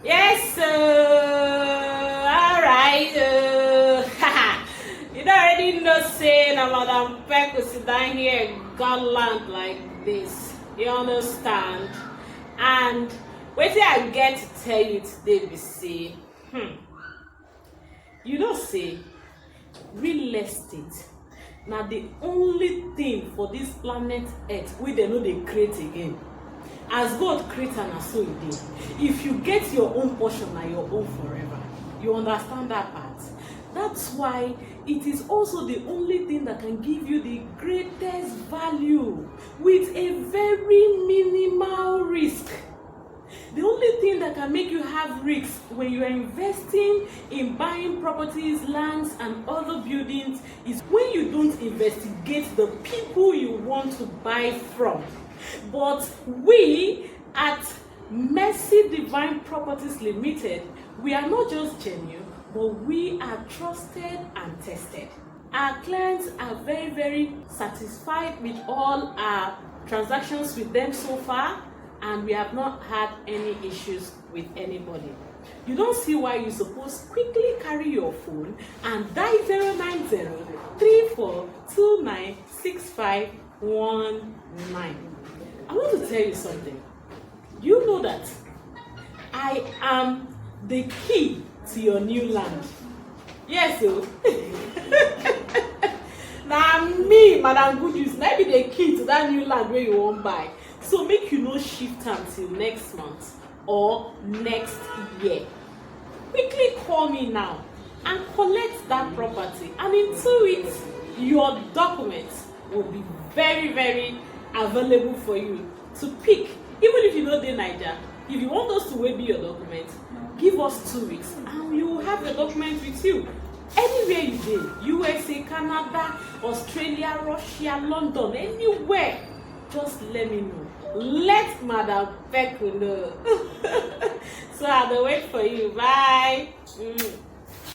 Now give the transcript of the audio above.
Yes, alright. You don't already know, say, now Madam Peck will sit down here in Godland like this. You understand? And what I get to tell you today, be say, you don't say, real estate. Now, the only thing for this planet Earth, we they know they create again. As God created and so He did. If you get your own portion and your own forever, you understand that part. That's why it is also the only thing that can give you the greatest value with a very minimal risk. The only thing that can make you have risks when you are investing in buying properties, lands, and other buildings is when you don't investigate the people you want to buy from. But we at Mercy Divine Properties Limited, we are not just genuine, but we are trusted and tested. Our clients are very, very satisfied with all our transactions with them so far, and we have not had any issues with anybody. You don't see why you're supposed to quickly carry your phone and dial 090-3429-6519. I want to tell you something. You know that I am the key to your new land. Yes, so. Now me, Madam Good News, maybe the key to that new land where you won't buy. So make you no shift until next month or next year. Quickly call me now and collect that property. And in 2 weeks, your documents will be very, very available for you to pick. Even if you know the Niger, if you want us to waive your documents, give us 2 weeks and you will have the document with you. Anywhere you go, USA, Canada, Australia, Russia, London, anywhere, just let me know. Let Madam Peck know. So I'll wait for you. Bye.